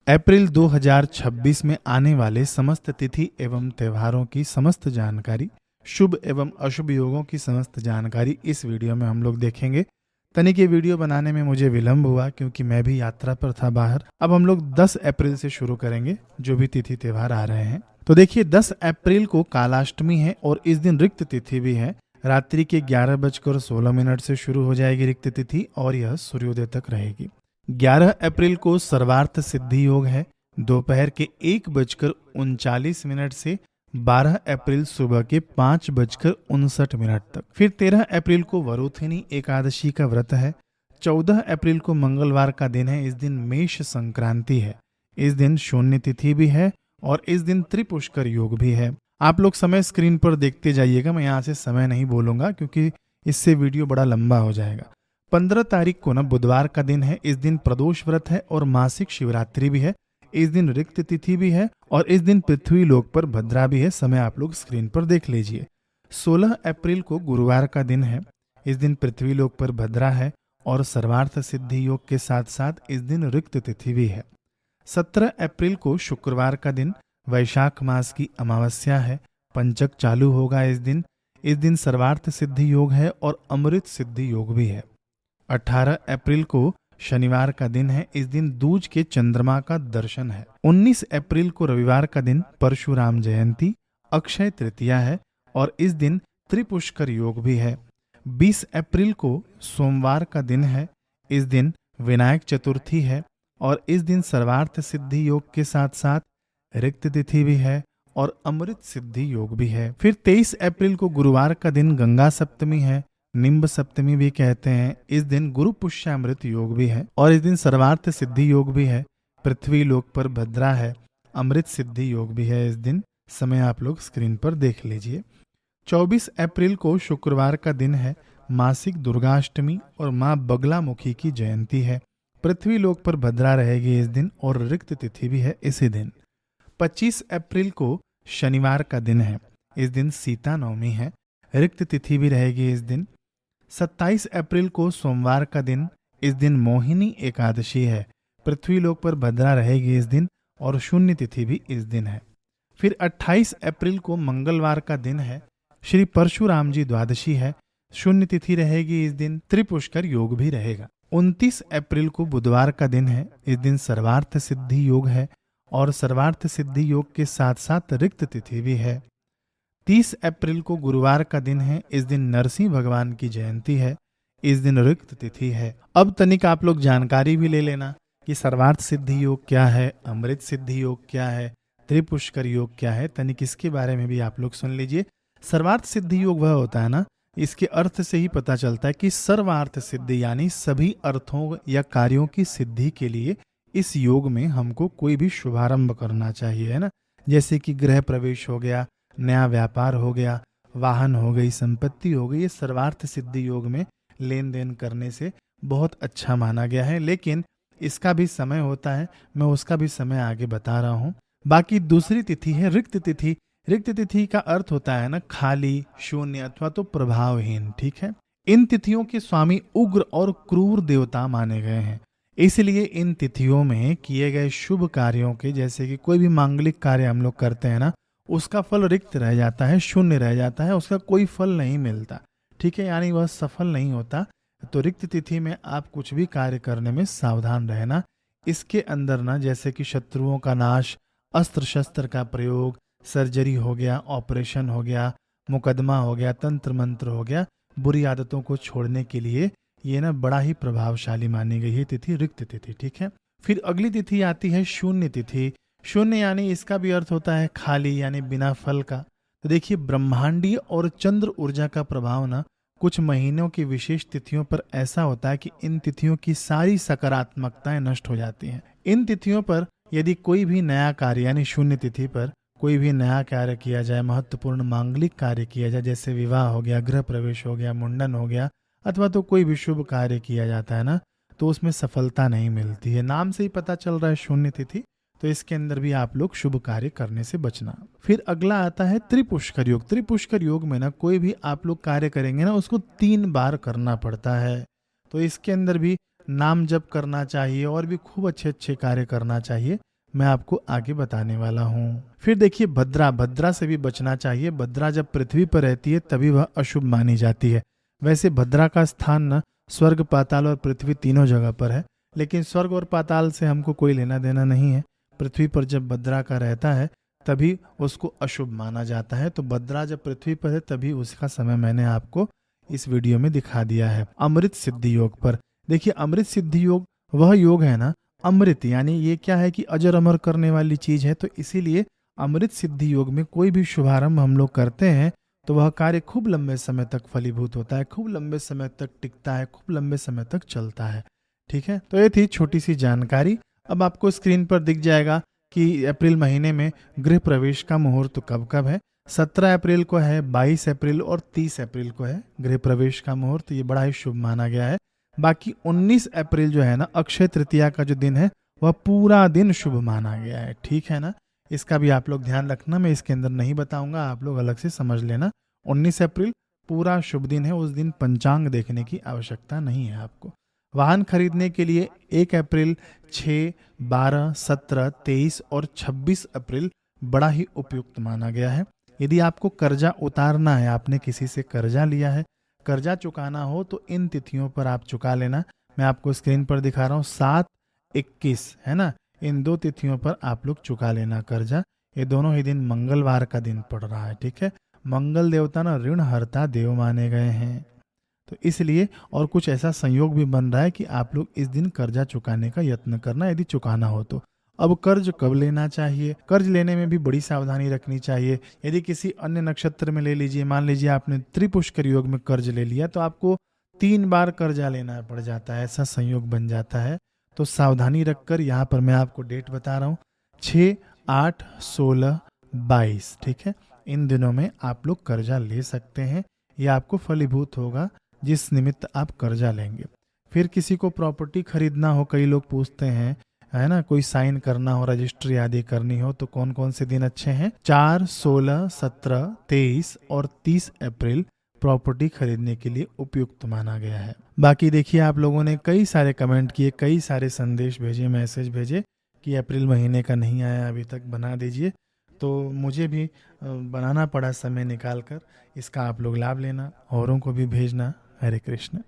अप्रैल 2026 में आने वाले समस्त तिथि एवं त्योहारों की समस्त जानकारी, शुभ एवं अशुभ योगों की समस्त जानकारी इस वीडियो में हम लोग देखेंगे। तनिक ये वीडियो बनाने में मुझे विलंब हुआ क्योंकि मैं भी यात्रा पर था बाहर। अब हम लोग 10 अप्रैल से शुरू करेंगे जो भी तिथि त्योहार आ रहे हैं। तो देखिए 10 अप्रैल को कालाष्टमी है और इस दिन रिक्त तिथि भी है। रात्रि के 11:16 से शुरू हो जाएगी रिक्त तिथि और यह सूर्योदय तक रहेगी। 11 अप्रैल को सर्वार्थ सिद्धि योग है दोपहर के 1:39 से 12 अप्रैल सुबह के 5:59 तक। फिर 13 अप्रैल को वरुथिनी एकादशी का व्रत है। 14 अप्रैल को मंगलवार का दिन है। इस दिन मेष संक्रांति है। इस दिन शून्य तिथि भी है और इस दिन त्रिपुष्कर योग भी है। आप लोग समय स्क्रीन पर देखते जाइएगा, मैं यहाँ से समय नहीं बोलूंगा क्योंकि इससे वीडियो बड़ा लंबा हो जाएगा। 15 तारीख को ना बुधवार का दिन है। इस दिन प्रदोष व्रत है और मासिक शिवरात्रि भी है। इस दिन रिक्त तिथि भी है और इस दिन पृथ्वी लोक पर भद्रा भी है। समय आप लोग स्क्रीन पर देख लीजिए। 16 अप्रैल को गुरुवार का दिन है। इस दिन पृथ्वी लोक पर भद्रा है और सर्वार्थ सिद्धि योग के साथ साथ इस दिन रिक्त तिथि भी है। 17 अप्रैल को शुक्रवार का दिन, वैशाख मास की अमावस्या है। पंचक चालू होगा इस दिन। इस दिन सर्वार्थ सिद्धि योग है और अमृत सिद्धि योग भी है। 18 अप्रैल को शनिवार का दिन है। इस दिन दूज के चंद्रमा का दर्शन है। 19 अप्रैल को रविवार का दिन, परशुराम जयंती, अक्षय तृतीया है और इस दिन त्रिपुष्कर योग भी है। 20 अप्रैल को सोमवार का दिन है। इस दिन विनायक चतुर्थी है और इस दिन सर्वार्थ सिद्धि योग के साथ साथ रिक्त तिथि भी है और अमृत सिद्धि योग भी है। फिर 23 अप्रैल को गुरुवार का दिन, गंगा सप्तमी है, निम्ब सप्तमी भी कहते हैं। इस दिन गुरु पुष्यामृत योग भी है और इस दिन सर्वार्थ सिद्धि योग भी है। पृथ्वी लोक पर भद्रा है। अमृत सिद्धि योग भी है इस दिन। समय आप लोग स्क्रीन पर देख लीजिए। 24 अप्रैल को शुक्रवार का दिन है। मासिक दुर्गाष्टमी और माँ बगलामुखी की जयंती है। पृथ्वी लोक पर भद्रा रहेगी इस दिन और रिक्त तिथि भी है इसी दिन। 25 अप्रैल को शनिवार का दिन है। इस दिन सीता नवमी है। रिक्त तिथि भी रहेगी इस दिन। 27 अप्रैल को सोमवार का दिन, इस दिन मोहिनी एकादशी है। पृथ्वी लोक पर भद्रा रहेगी इस दिन और शून्य तिथि भी इस दिन है। फिर 28 अप्रैल को मंगलवार का दिन है। श्री परशुराम जी द्वादशी है। शून्य तिथि रहेगी इस दिन। त्रिपुष्कर योग भी रहेगा। 29 अप्रैल को बुधवार का दिन है। इस दिन सर्वार्थ सिद्धि योग है और सर्वार्थ सिद्धि योग के साथ साथ रिक्त तिथि भी है। 30 अप्रैल को गुरुवार का दिन है। इस दिन नरसिंह भगवान की जयंती है। इस दिन रिक्त तिथि है। अब तनिक आप लोग जानकारी भी ले लेना कि सर्वार्थ सिद्धि योग क्या है, अमृत सिद्धि योग क्या है, त्रिपुष्कर योग क्या है। तनिक इसके बारे में भी आप लोग सुन लीजिए। सर्वार्थ सिद्धि योग वह होता है ना, इसके अर्थ से ही पता चलता है कि सर्वार्थ सिद्धि यानी सभी अर्थों या कार्यों की सिद्धि के लिए इस योग में हमको कोई भी शुभारंभ करना चाहिए, है ना। जैसे कि गृह प्रवेश हो गया, नया व्यापार हो गया, वाहन हो गई, संपत्ति हो गई। ये सर्वार्थ सिद्धि योग में लेन देन करने से बहुत अच्छा माना गया है। लेकिन इसका भी समय होता है, मैं उसका भी समय आगे बता रहा हूँ। बाकी दूसरी तिथि है रिक्त तिथि। रिक्त तिथि का अर्थ होता है ना खाली, शून्य अथवा तो प्रभावहीन। ठीक है। इन तिथियों के स्वामी उग्र और क्रूर देवता माने गए हैं। इसलिए इन तिथियों में किए गए शुभ कार्यों के, जैसे कि कोई भी मांगलिक कार्य हम लोग करते हैं ना, उसका फल रिक्त रह जाता है, शून्य रह जाता है, उसका कोई फल नहीं मिलता। ठीक है, यानी वह सफल नहीं होता। तो रिक्त तिथि में आप कुछ भी कार्य करने में सावधान रहना। इसके अंदर ना जैसे कि शत्रुओं का नाश, अस्त्र शस्त्र का प्रयोग, सर्जरी हो गया, ऑपरेशन हो गया, मुकदमा हो गया, तंत्र मंत्र हो गया, बुरी आदतों को छोड़ने के लिए ये ना बड़ा ही प्रभावशाली मानी गई है तिथि, रिक्त तिथि। ठीक है। फिर अगली तिथि आती है शून्य तिथि। शून्य यानी इसका भी अर्थ होता है खाली, यानी बिना फल का। तो देखिए ब्रह्मांडीय और चंद्र ऊर्जा का प्रभाव ना कुछ महीनों की विशेष तिथियों पर ऐसा होता है कि इन तिथियों की सारी सकारात्मकताएं नष्ट हो जाती हैं। इन तिथियों पर यदि कोई भी नया कार्य यानी शून्य तिथि पर कोई भी नया कार्य किया जाए, महत्वपूर्ण मांगलिक कार्य किया जाए, जैसे विवाह हो गया, गृह प्रवेश हो गया, मुंडन हो गया, अथवा तो कोई भी शुभ कार्य किया जाता है ना, तो उसमें सफलता नहीं मिलती है। नाम से ही पता चल रहा है शून्य तिथि, तो इसके अंदर भी आप लोग शुभ कार्य करने से बचना। फिर अगला आता है त्रिपुष्कर योग। त्रिपुष्कर योग में ना कोई भी आप लोग कार्य करेंगे ना, उसको 3 बार करना पड़ता है। तो इसके अंदर भी नाम जप करना चाहिए और भी खूब अच्छे अच्छे कार्य करना चाहिए। मैं आपको आगे बताने वाला हूँ। फिर देखिए भद्रा, भद्रा से भी बचना चाहिए। भद्रा जब पृथ्वी पर रहती है तभी वह अशुभ मानी जाती है। वैसे भद्रा का स्थान न स्वर्ग, पाताल और पृथ्वी तीनों जगह पर है, लेकिन स्वर्ग और पाताल से हमको कोई लेना देना नहीं है। पृथ्वी पर जब भद्रा का रहता है तभी उसको अशुभ माना जाता है। तो भद्रा जब पृथ्वी पर है तभी उसका समय मैंने आपको इस वीडियो में दिखा दिया है। अमृत सिद्धि योग पर देखिए, अमृत सिद्धि योग वह योग है ना, अमृत यानी ये क्या है कि अजर अमर करने वाली चीज है। तो इसीलिए अमृत सिद्धि योग में कोई भी शुभारंभ हम लोग करते हैं तो वह कार्य खूब लंबे समय तक फलीभूत होता है, खूब लंबे समय तक टिकता है, खूब लंबे समय तक चलता है। ठीक है, तो ये थी छोटी सी जानकारी। अब आपको स्क्रीन पर दिख जाएगा कि अप्रैल महीने में गृह प्रवेश का मुहूर्त कब कब है। 17 अप्रैल को है, 22 अप्रैल और 30 अप्रैल को है गृह प्रवेश का मुहूर्त। ये बड़ा ही शुभ माना गया है। बाकी 19 अप्रैल जो है ना, अक्षय तृतीया का जो दिन है, वह पूरा दिन शुभ माना गया है। ठीक है ना, इसका भी आप लोग ध्यान रखना, मैं इसके अंदर नहीं बताऊंगा, आप लोग अलग से समझ लेना। 19 अप्रैल पूरा शुभ दिन है, उस दिन पंचांग देखने की आवश्यकता नहीं है आपको। वाहन खरीदने के लिए 1 अप्रैल, 6, 12, 17, 23 और 26 अप्रैल बड़ा ही उपयुक्त माना गया है। यदि आपको कर्जा उतारना है, आपने किसी से कर्जा लिया है, कर्जा चुकाना हो तो इन तिथियों पर आप चुका लेना। मैं आपको स्क्रीन पर दिखा रहा हूँ, 7, 21 है ना, इन 2 तिथियों पर आप लोग चुका लेना कर्जा। ये दोनों ही दिन मंगलवार का दिन पड़ रहा है। ठीक है, मंगल देवता ना ऋण हरता देव माने गए हैं, तो इसलिए और कुछ ऐसा संयोग भी बन रहा है कि आप लोग इस दिन कर्जा चुकाने का यत्न करना, यदि चुकाना हो तो। अब कर्ज कब लेना चाहिए? कर्ज लेने में भी बड़ी सावधानी रखनी चाहिए। यदि किसी अन्य नक्षत्र में ले लीजिए, मान लीजिए आपने त्रिपुष्कर योग में कर्ज ले लिया, तो आपको 3 बार कर्जा लेना पड़ जाता है, ऐसा संयोग बन जाता है। तो सावधानी रखकर यहाँ पर मैं आपको डेट बता रहा हूँ, 6, 8, 16, 22। ठीक है, इन दिनों में आप लोग कर्जा ले सकते हैं, यह आपको फलीभूत होगा जिस निमित्त आप कर्जा लेंगे। फिर किसी को प्रॉपर्टी खरीदना हो, कई लोग पूछते हैं, है ना, कोई साइन करना हो, रजिस्ट्री आदि करनी हो, तो कौन कौन से दिन अच्छे हैं? 4, 16, 17, 23 और 30 अप्रैल प्रॉपर्टी खरीदने के लिए उपयुक्त माना गया है। बाकी देखिए, आप लोगों ने कई सारे कमेंट किए, कई सारे संदेश भेजे, मैसेज भेजे कि अप्रैल महीने का नहीं आया अभी तक, बना दीजिए। तो मुझे भी बनाना पड़ा समय निकाल कर। इसका आप लोग लाभ लेना, औरों को भी भेजना। हरे कृष्ण।